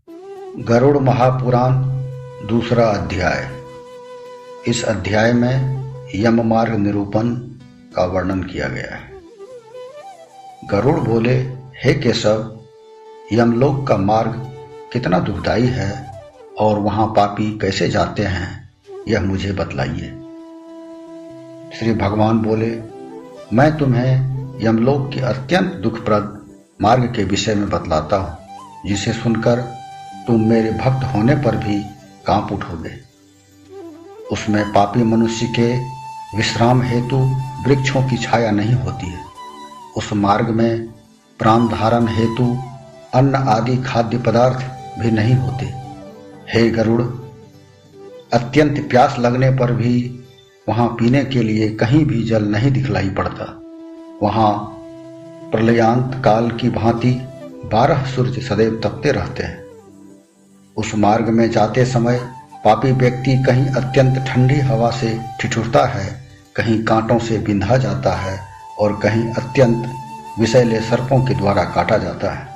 गरुड़ महापुराण दूसरा अध्याय। इस अध्याय में यम मार्ग निरूपण का वर्णन किया गया है। गरुड़ बोले, हे केशव, यमलोक का मार्ग कितना दुखदाई है और वहां पापी कैसे जाते हैं, यह मुझे बतलाइए। श्री भगवान बोले, मैं तुम्हें यमलोक की अत्यंत दुखप्रद मार्ग के विषय में बतलाता हूं, जिसे सुनकर तुम मेरे भक्त होने पर भी कांप उठोगे। उसमें पापी मनुष्य के विश्राम हेतु वृक्षों की छाया नहीं होती है। उस मार्ग में प्राण धारण हेतु अन्न आदि खाद्य पदार्थ भी नहीं होते। हे गरुड़, अत्यंत प्यास लगने पर भी वहां पीने के लिए कहीं भी जल नहीं दिखलाई पड़ता। वहां प्रलयांत काल की भांति 12 सूर्य सदैव तपते रहते हैं। उस मार्ग में जाते समय पापी व्यक्ति कहीं अत्यंत ठंडी हवा से ठिठुरता है, कहीं कांटों से बिंधा जाता है और कहीं अत्यंत विषैले सर्पों के द्वारा काटा जाता है।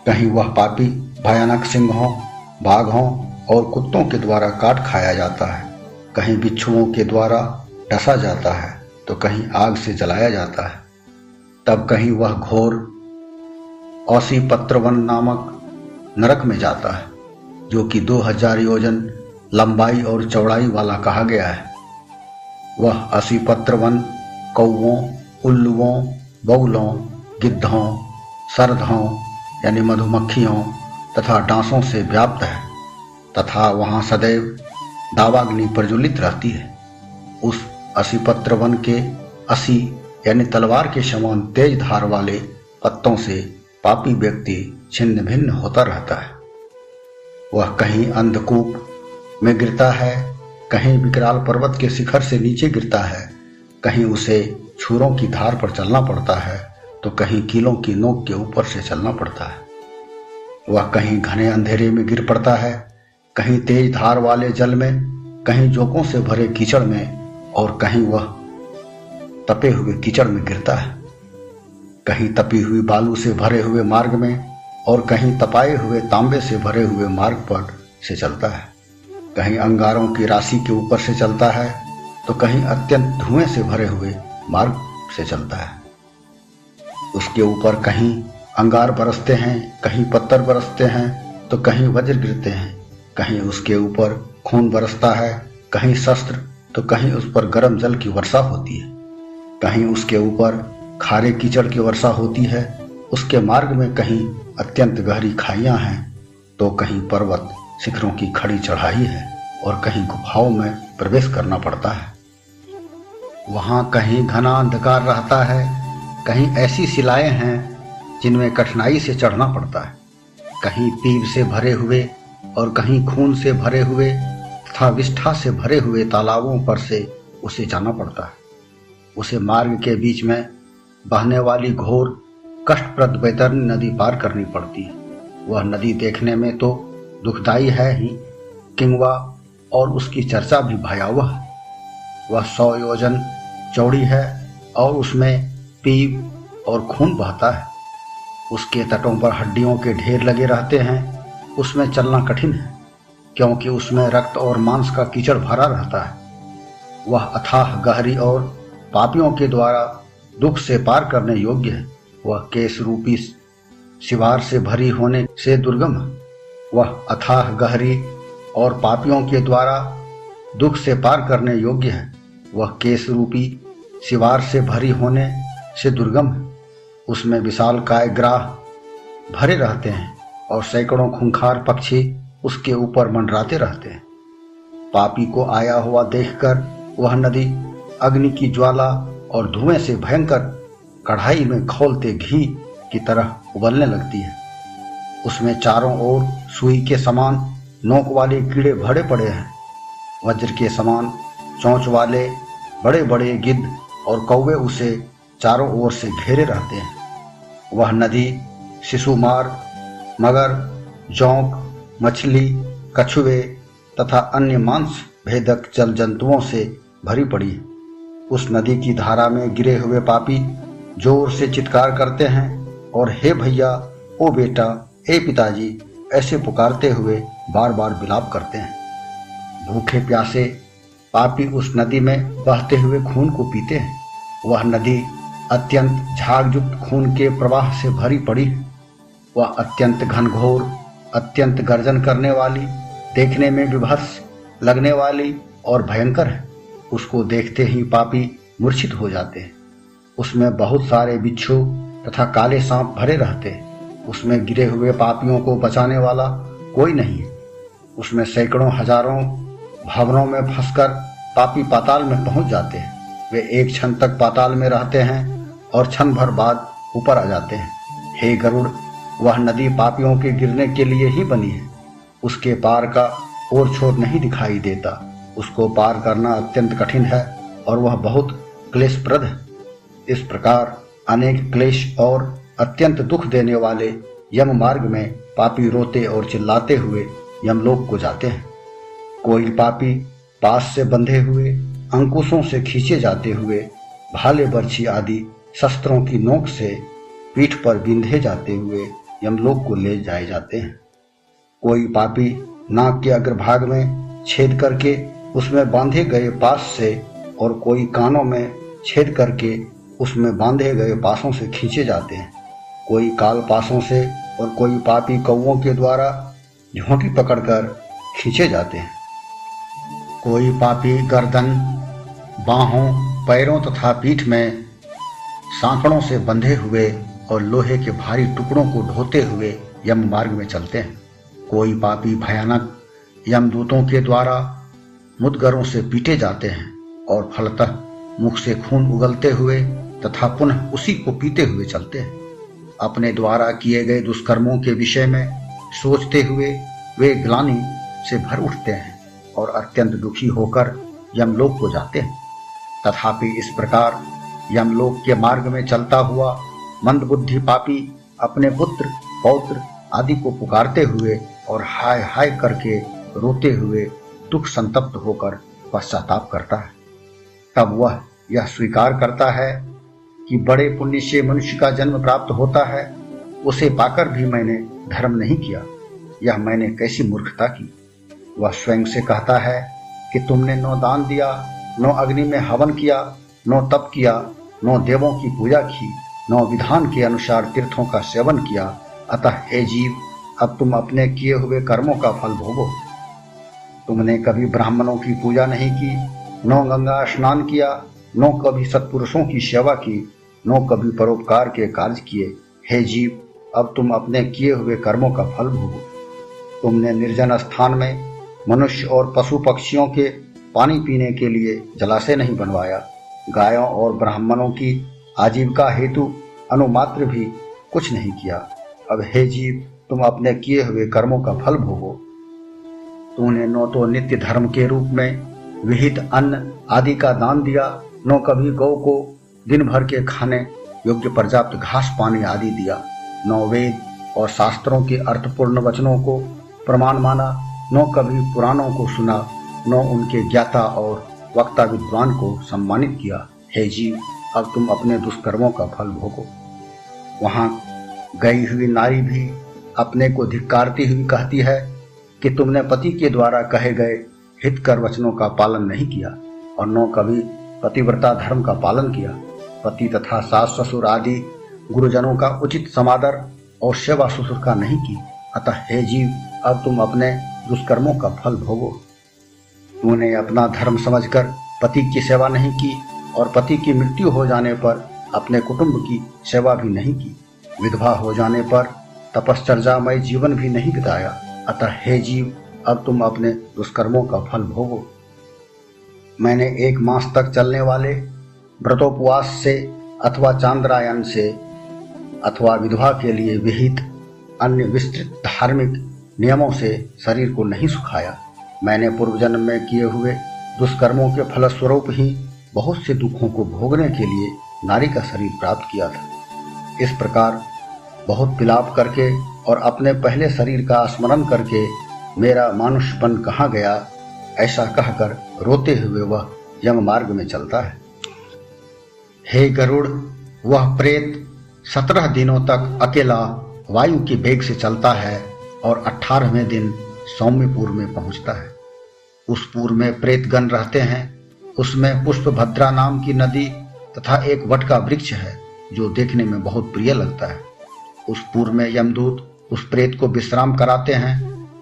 कहीं वह पापी भयानक सिंहों, बाघों और कुत्तों के द्वारा काट खाया जाता है, कहीं बिच्छुओं के द्वारा डसा जाता है तो कहीं आग से जलाया जाता है। तब कहीं वह घोर औसीपत्रवन नामक नरक में जाता है, जो कि 2000 योजन लंबाई और चौड़ाई वाला कहा गया है। वह औसीपत्रवन कौवों, उल्लुओं, बगुलों, गिद्धों, सरधों यानी मधुमक्खियों तथा डांसों से व्याप्त है तथा वहां सदैव दावाग्नि प्रज्वलित रहती है। उस औसीपत्रवन के 80 यानी तलवार के समान तेज धार वाले पत्तों से पापी व्यक्ति छिन्न भिन्न होता रहता है। वह कहीं अंधकूप में गिरता है, कहीं विकराल पर्वत के शिखर से नीचे गिरता है, कहीं उसे छुरों की धार पर चलना पड़ता है तो कहीं कीलों की नोक के ऊपर से चलना पड़ता है। वह कहीं घने अंधेरे में गिर पड़ता है, कहीं तेज धार वाले जल में, कहीं जोंकों से भरे कीचड़ में और कहीं वह तपे हुए कीचड़ में गिरता है। कहीं तपी हुई बालू से भरे हुए मार्ग में और कहीं तपाए हुए तांबे से भरे हुए मार्ग पर से चलता है। कहीं अंगारों की राशि के ऊपर से चलता है तो कहीं अत्यंत धुएं से भरे हुए मार्ग से चलता है। उसके ऊपर कहीं अंगार बरसते हैं, कहीं पत्थर बरसते हैं तो कहीं वज्र गिरते हैं, कहीं उसके ऊपर खून बरसता है, कहीं शस्त्र तो कहीं उस पर गर्म जल की वर्षा होती है, कहीं उसके ऊपर खारे कीचड़ की वर्षा होती है। उसके मार्ग में कहीं अत्यंत गहरी खाइयां हैं तो कहीं पर्वत शिखरों की खड़ी चढ़ाई है और कहीं गुफाओं में प्रवेश करना पड़ता है। वहां कहीं घना अंधकार रहता है, कहीं ऐसी शिलाएं हैं जिनमें कठिनाई से चढ़ना पड़ता है, कहीं पीप से भरे हुए और कहीं खून से भरे हुए तथा विष्ठा से भरे हुए तालाबों पर से उसे जाना पड़ता है। उसे मार्ग के बीच में बहने वाली घोर कष्टप्रद वैतरणी नदी पार करनी पड़ती है। वह नदी देखने में तो दुखदाई है ही, किंवा और उसकी चर्चा भी भयावह है। वह 100 योजन चौड़ी है और उसमें पीप और खून बहता है। उसके तटों पर हड्डियों के ढेर लगे रहते हैं। उसमें चलना कठिन है क्योंकि उसमें रक्त और मांस का कीचड़ भरा रहता है। वह अथाह गहरी और पापियों के द्वारा दुख से पार करने योग्य है। वह केश रूपी शिवार से भरी होने से दुर्गम है। वह अथाह गहरी और पापियों के द्वारा दुख से पार करने योग्य है। वह केश रूपी शिवार से भरी होने से दुर्गम है। उसमें विशालकाय ग्राह भरे रहते हैं और सैकड़ों खूंखार पक्षी उसके ऊपर मंडराते रहते हैं। पापी को आया हुआ देखकर वह नदी अग्नि की ज्वाला और धुएं से भयंकर कढ़ाई में खौलते घी की तरह उबलने लगती है। उसमें चारों ओर सुई के समान नोक वाले कीड़े भरे पड़े हैं। वज्र के समान चोंच वाले बड़े बड़े गिद्ध और कौवे उसे चारों ओर से घेरे रहते हैं। वह नदी शिशुमार, मगर, जोंक, मछली, कछुए तथा अन्य मांस भेदक जल जंतुओं से भरी पड़ी है। उस नदी की धारा में गिरे हुए पापी जोर से चित्कार करते हैं और हे भैया, ओ बेटा, हे पिताजी, ऐसे पुकारते हुए बार बार विलाप करते हैं। भूखे प्यासे पापी उस नदी में बहते हुए खून को पीते हैं। वह नदी अत्यंत झागयुक्त खून के प्रवाह से भरी पड़ी है। वह अत्यंत घनघोर, अत्यंत गर्जन करने वाली, देखने में विभत्स लगने वाली और भयंकर है। उसको देखते ही पापी मूर्छित हो जाते हैं। उसमें बहुत सारे बिच्छू तथा काले सांप भरे रहते हैं। उसमें गिरे हुए पापियों को बचाने वाला कोई नहीं है। उसमें सैकड़ों हजारों भवनों में फंसकर पापी पाताल में पहुंच जाते हैं। वे एक क्षण तक पाताल में रहते हैं और क्षण भर बाद ऊपर आ जाते हैं। हे गरुड़, वह नदी पापियों के गिरने के लिए ही बनी है। उसके पार का और छोर नहीं दिखाई देता। उसको पार करना अत्यंत कठिन है और वह बहुत क्लेशप्रद है। इस प्रकार अनेक क्लेश और अत्यंत दुख देने वाले यम मार्ग में पापी रोते और चिल्लाते हुए यमलोक को जाते हैं। कोई पापी पास से बंधे हुए, अंकुशों से खींचे जाते हुए, भाले बर्छी आदि शस्त्रों की नोक से पीठ पर बिंधे जाते हुए यमलोक को ले जाए जाते हैं। कोई पापी नाक के अग्रभाग में छेद करके उसमें बांधे गए पास से और कोई कानों में छेद करके उसमें बांधे गए पासों से खींचे जाते हैं। कोई काल पासों से और कोई पापी कौवों के द्वारा झोंटी पकड़कर खींचे जाते हैं। कोई पापी गर्दन, बाहों, पैरों तथा पीठ में सांकड़ों से बंधे हुए और लोहे के भारी टुकड़ों को ढोते हुए यम मार्ग में चलते हैं। कोई पापी भयानक यमदूतों के द्वारा मुदगरों से पीटे जाते हैं और फलतः मुख से खून उगलते हुए तथा पुनः उसी को पीते हुए चलते हैं। अपने द्वारा किए गए दुष्कर्मों के विषय में सोचते हुए वे ग्लानि से भर उठते हैं और अत्यंत दुखी होकर यमलोक को जाते हैं। तथापि इस प्रकार यमलोक के मार्ग में चलता हुआ मंदबुद्धि पापी अपने पुत्र, पौत्र आदि को पुकारते हुए और हाय हाय करके रोते हुए दुख संतप्त होकर पश्चाताप करता है। तब वह यह स्वीकार करता है कि बड़े पुण्य से मनुष्य का जन्म प्राप्त होता है। उसे पाकर भी मैंने धर्म नहीं किया। यह मैंने कैसी मूर्खता की। वह स्वयं से कहता है कि तुमने न दान दिया, न अग्नि में हवन किया, न तप किया, न देवों की पूजा की, न विधान के अनुसार तीर्थों का सेवन किया। अतः हे जीव, अब तुम अपने किए हुए कर्मों का फल भोगो। तुमने कभी ब्राह्मणों की पूजा नहीं की, न गंगा स्नान किया, न कभी सत्पुरुषों की सेवा की, न कभी परोपकार के कार्य किए। हे जीव, अब तुम अपने किए हुए कर्मों का फल भोगो। तुमने निर्जन स्थान में मनुष्य और पशु पक्षियों के पानी पीने के लिए जलाशय नहीं बनवाया। गायों और ब्राह्मणों की आजीविका हेतु अनुमात्र भी कुछ नहीं किया। अब हे जीव, तुम अपने किए हुए कर्मों का फल भोगो। तूने न तो नित्य धर्म के रूप में विहित अन्न आदि का दान दिया, न कभी गौ को दिन भर के खाने योग्य पर्याप्त घास पानी आदि दिया, न वेद और शास्त्रों के अर्थपूर्ण वचनों को प्रमाण माना, न कभी पुराणों को सुना, न उनके ज्ञाता और वक्ता विद्वान को सम्मानित किया। हे जीव, अब तुम अपने दुष्कर्मों का फल भोगो। वहां गई हुई नारी भी अपने को धिक्कारती हुई कहती है कि तुमने पति के द्वारा कहे गए हितकर वचनों का पालन नहीं किया और न कभी पतिव्रता धर्म का पालन किया। पति तथा सास ससुर आदि गुरुजनों का उचित समादर और सेवा शुश्रूषा नहीं की। अतः हे जीव, अब तुम अपने दुष्कर्मों का फल भोगो। तूने अपना धर्म समझकर पति की सेवा नहीं की और पति की मृत्यु हो जाने पर अपने कुटुंब की सेवा भी नहीं की। विधवा हो जाने पर तपश्चर्यामय जीवन भी नहीं बिताया। अतः हे जीव, अब तुम अपने दुष्कर्मों का फल भोगो। मैंने 1 मास तक चलने वाले व्रतोपवास से अथवा चांद्रायन से अथवा विधवा के लिए विहित अन्य विस्तृत धार्मिक नियमों से शरीर को नहीं सुखाया। मैंने पूर्व जन्म में किए हुए दुष्कर्मों के फलस्वरूप ही बहुत से दुखों को भोगने के लिए नारी का शरीर प्राप्त किया था। इस प्रकार बहुत विलाप करके और अपने पहले शरीर का स्मरण करके मेरा मानुषपन कहाँ गया, ऐसा कहकर रोते हुए वह यम मार्ग में चलता है। हे गरुड़, वह प्रेत 17 दिनों तक अकेला वायु के वेग से चलता है और 18वें दिन सौम्यपुर में पहुंचता है। उस पुर में प्रेतगण रहते हैं। उसमें पुष्पभद्रा नाम की नदी तथा एक वट का वृक्ष है जो देखने में बहुत प्रिय लगता है। उस पुर में यमदूत उस प्रेत को विश्राम कराते हैं।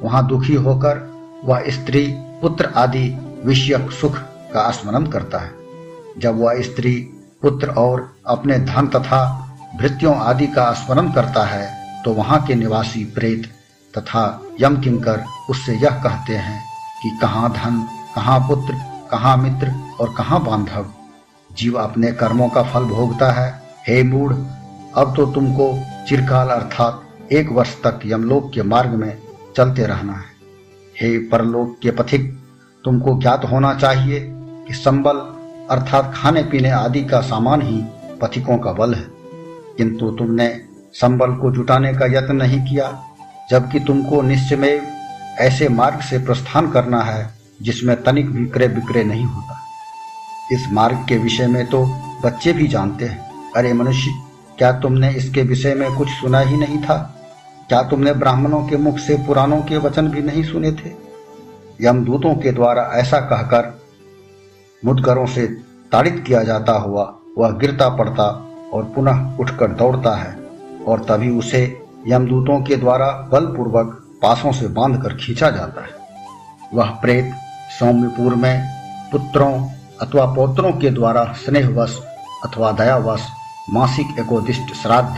वहां दुखी होकर वह स्त्री, पुत्र आदि विषयक सुख का स्मरण करता है। जब वह स्त्री, पुत्र और अपने धन तथा भृत्यों आदि का स्मरण करता है तो वहां के निवासी प्रेत तथा यम किंकर उससे यह कहते हैं कि कहाँ धन, कहाँ पुत्र, कहाँ मित्र और कहाँ बांधव। जीव अपने कर्मों का फल भोगता है। हे मूढ़, अब तो तुमको चिरकाल अर्थात 1 वर्ष तक यमलोक के मार्ग में चलते रहना है। हे परलोक के पथिक, तुमको ज्ञात होना चाहिए कि संबल अर्थात खाने पीने आदि का सामान ही पथिकों का बल है, किंतु तुमने संबल को जुटाने का यत्न नहीं किया, जबकि तुमको निश्चय ऐसे मार्ग से प्रस्थान करना है जिसमें तनिक भी क्रय विक्रय नहीं होता। इस मार्ग के विषय में तो बच्चे भी जानते हैं। अरे मनुष्य, क्या तुमने इसके विषय में कुछ सुना ही नहीं था? क्या तुमने ब्राह्मणों के मुख से पुराणों के वचन भी नहीं सुने थे? यमदूतों के द्वारा ऐसा कहकर मुद्गरों से ताड़ित किया जाता हुआ वह गिरता पड़ता और पुनः उठकर दौड़ता है, और तभी उसे यमदूतों के द्वारा बलपूर्वक पासों से बांधकर खींचा जाता है। वह प्रेत सौम्यपुर में पुत्रों अथवा पौत्रों के द्वारा स्नेहवश अथवा दयावश मासिक एकोदिष्ट श्राद्ध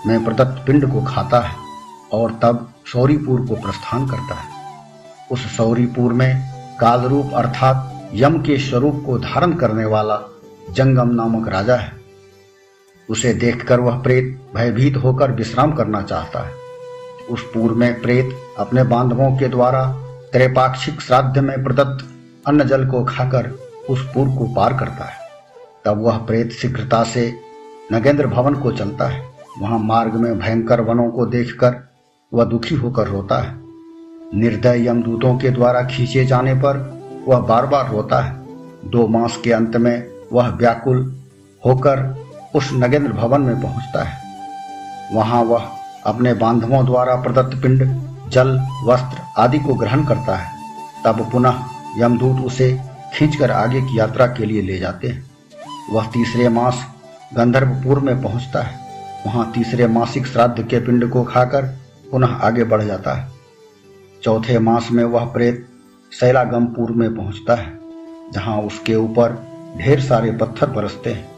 में प्रदत्त पिंड को खाता है और तब शौरीपुर को प्रस्थान करता है। उस शौरीपुर में कालरूप अर्थात यम के स्वरूप को धारण करने वाला जंगम नामक राजा है। उसे देखकर वह प्रेत भयभीत होकर विश्राम करना चाहता है। उस पूर में प्रेत अपने बांधवों के द्वारा त्रैपाक्षिक श्राद्ध में प्रदत्त अन्न जल को खाकर उस पूर को पार करता है। तब वह प्रेत शीघ्रता से नगेंद्र भवन को चलता है। वहां मार्ग में भयंकर वनों को देखकर वह दुखी होकर रोता है। निर्दय यमदूतों के द्वारा खींचे जाने पर वह बार बार रोता है। 2 मास के अंत में वह व्याकुल होकर उस नगेंद्र भवन में पहुंचता है। वहां वह अपने बांधवों द्वारा प्रदत्त पिंड, जल, वस्त्र आदि को ग्रहण करता है। तब पुनः यमदूत उसे खींचकर आगे की यात्रा के लिए ले जाते हैं। वह 3रे मास गंधर्वपुर में पहुंचता है। वहां 3रे मासिक श्राद्ध के पिंड को खाकर पुनः आगे बढ़ जाता है। 4थे मास में वह प्रेत शैलागमपुर में पहुंचता है, जहां उसके ऊपर ढेर सारे पत्थर बरसते हैं।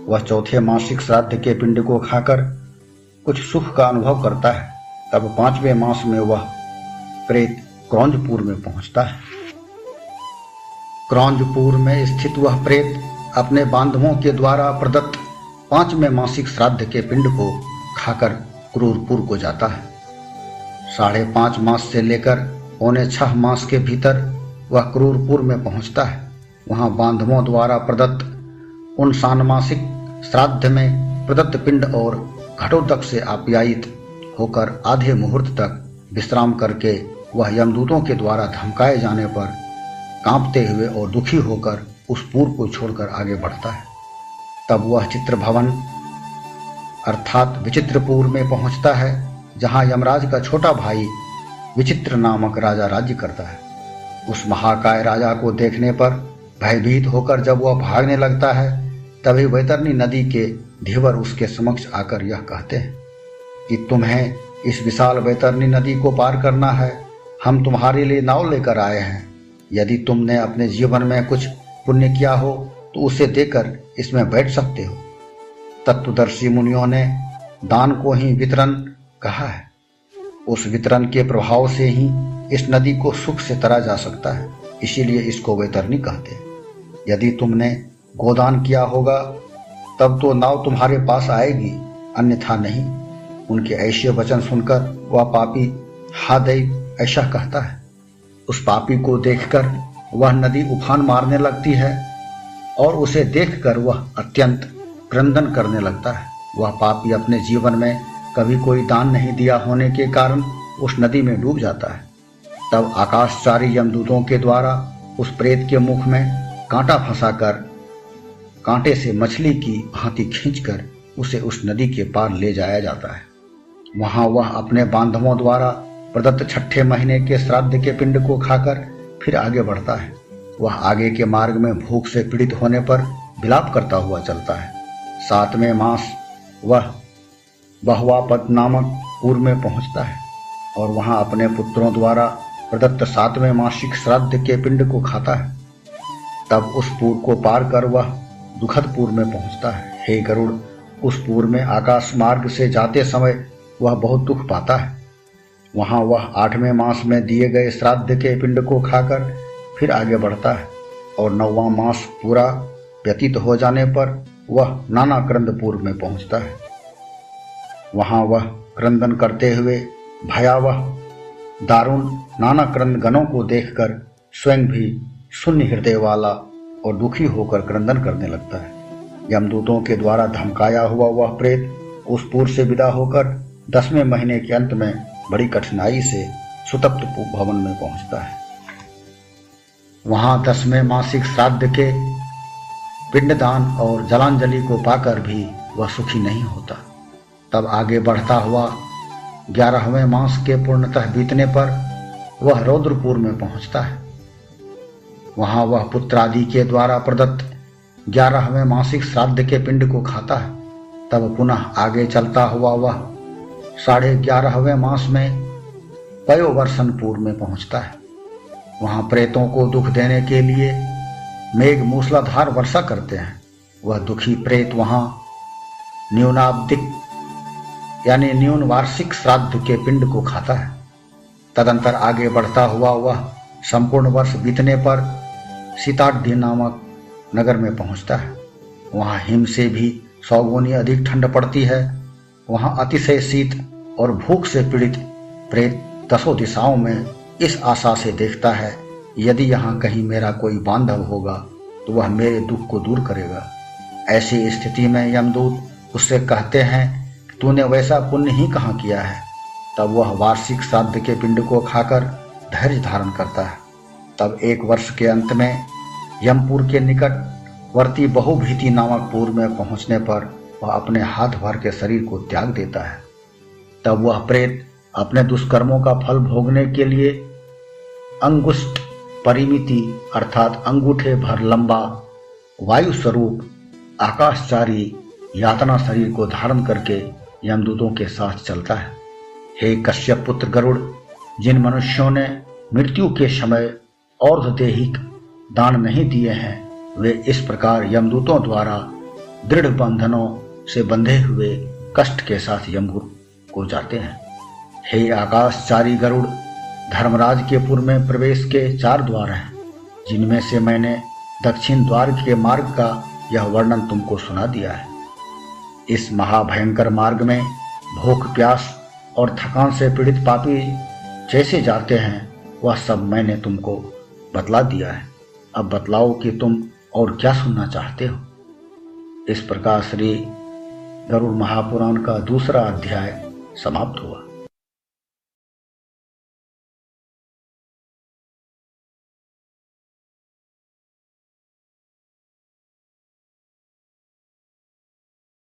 वह 4थे मासिक श्राद्ध के पिंड को खाकर कुछ सुख का अनुभव करता है। तब 5वें मास में वह प्रेत क्रौंजपुर में पहुंचता है। क्रौंजपुर में स्थित वह प्रेत अपने बांधवों के द्वारा प्रदत्त 5वें मासिक श्राद्ध के पिंड को खाकर क्रूरपुर को जाता है। 5.5 मास से लेकर 6.25 मास के भीतर वह क्रूरपुर में पहुंचता है। वहां बांधवों द्वारा प्रदत्त उन षाण्मासिक श्राद्ध में प्रदत्त पिंड और घटोदक से आप्यायित होकर आधे मुहूर्त तक विश्राम करके वह यमदूतों के द्वारा धमकाए जाने पर कांपते हुए और दुखी होकर उस पुर को छोड़कर आगे बढ़ता है। तब वह चित्रभवन अर्थात विचित्रपुर में पहुंचता है, जहां यमराज का छोटा भाई विचित्र नामक राजा राज्य करता है। उस महाकाय राजा को देखने पर भयभीत होकर जब वह भागने लगता है, तभी वैतरणी नदी के धीवर उसके समक्ष आकर यह कहते हैं कि तुम्हें इस विशाल वैतरणी नदी को पार करना है। हम तुम्हारे लिए नाव लेकर आए हैं। यदि तुमने अपने जीवन में कुछ पुण्य किया हो तो उसे देकर इसमें बैठ सकते हो। तत्वदर्शी मुनियों ने दान को ही वितरण कहा है। उस वितरण के प्रभाव से ही इस नदी को सुख से तरा जा सकता है, इसीलिए इसको वैतरणी कहते हैं। यदि तुमने गोदान किया होगा तब तो नाव तुम्हारे पास आएगी, अन्यथा नहीं। उनके ऐसे वचन सुनकर वह पापी हा दैव ऐसा कहता है। उस पापी को देखकर वह नदी उफान मारने लगती है और उसे देखकर वह अत्यंत क्रंदन करने लगता है। वह पापी अपने जीवन में कभी कोई दान नहीं दिया होने के कारण उस नदी में डूब जाता है। तब आकाशचारी यमदूतों के द्वारा उस प्रेत के मुख में कांटा फंसाकर कांटे से मछली की भांति खींचकर उसे उस नदी के पार ले जाया जाता है। वहां वह अपने बांधवों द्वारा प्रदत्त छठे महीने के श्राद्ध के पिंड को खाकर फिर आगे बढ़ता है। वह आगे के मार्ग में भूख से पीड़ित होने पर विलाप करता हुआ चलता है। 7वें मास वह बहुवापद नामक पूर में पहुंचता है और वहां अपने पुत्रों द्वारा प्रदत्त 7वें मासिक श्राद्ध के पिंड को खाता है। तब उस पूर को पार कर वह दुखदपुर में पहुंचता है। हे गरुड़, उस पूर में आकाश मार्ग से जाते समय वह बहुत दुख पाता है। वहां वह 8वें मास में दिए गए श्राद्ध के पिंड को खाकर फिर आगे बढ़ता है और 9वां मास पूरा व्यतीत हो जाने पर वह नाना क्रंदपुर में पहुंचता है। वहां वह क्रंदन करते हुए भयावह दारुण नाना क्रंद गणों को देखकर स्वयं भी शून्य हृदय वाला और दुखी होकर क्रंदन करने लगता है। यमदूतों के द्वारा धमकाया हुआ वह प्रेत उस पूर से विदा होकर 10वें महीने के अंत में बड़ी कठिनाई से सुतप्त भवन में पहुंचता है। वहां 10वें मासिक श्राद्ध के पिंडदान और जलांजलि को पाकर भी वह सुखी नहीं होता। तब आगे बढ़ता हुआ 11वें मास के पूर्णतः बीतने पर वह रौद्रपुर में पहुंचता है। वहां वह पुत्र आदि के द्वारा प्रदत्त 11वें मासिक श्राद्ध के पिंड को खाता है। तब पुनः आगे चलता हुआ वह 11.5वें मास में पयोवर्षणपुर में पहुंचता है। वहां प्रेतों को दुख देने के लिए मेघ मूसलाधार वर्षा करते हैं। वह दुखी प्रेत वहां न्यूनाब्दिक यानी न्यून वार्षिक श्राद्ध के पिंड को खाता है। तदंतर आगे बढ़ता हुआ वह संपूर्ण वर्ष बीतने पर सीताढ़ी नामक नगर में पहुंचता है। वहां हिम से भी 100 गुनी अधिक ठंड पड़ती है। वहां अतिशय शीत और भूख से पीड़ित प्रेत 10 दिशाओं में इस आशा से देखता है, यदि यहाँ कहीं मेरा कोई बांधव होगा तो वह मेरे दुख को दूर करेगा। ऐसी स्थिति में यमदूत उससे कहते हैं, तूने वैसा पुण्य ही कहाँ किया है। तब वह वार्षिक श्राद्ध के पिंड को खाकर धैर्य धारण करता है। तब 1 वर्ष के अंत में यमपुर के निकटवर्ती बहुभीति नामक पुर में पहुंचने पर वह अपने हाथ भर के शरीर को त्याग देता है। तब वह प्रेत अपने दुष्कर्मों का फल भोगने के लिए अंगुष्ठ परिमिति अर्थात अंगूठे भर लंबा वायु स्वरूप आकाशचारी यातना शरीर को धारण करके यमदूतों के साथ चलता है। हे कश्यप पुत्र गरुड़, जिन मनुष्यों ने मृत्यु के समय और्ध्वदेहिक दान नहीं दिए हैं, वे इस प्रकार यमदूतों द्वारा दृढ़ बंधनों से बंधे हुए कष्ट के साथ यमपुर को जाते हैं। हे आकाशचारी गरुड़, धर्मराज के पुर में प्रवेश के 4 द्वार हैं, जिनमें से मैंने दक्षिण द्वार के मार्ग का यह वर्णन तुमको सुना दिया है। इस महाभयंकर मार्ग में भूख प्यास और थकान से पीड़ित पापी जैसे जाते हैं, वह सब मैंने तुमको बतला दिया है। अब बतलाओ कि तुम और क्या सुनना चाहते हो। इस प्रकार श्री गरुड़ महापुराण का 2रा अध्याय समाप्त हुआ।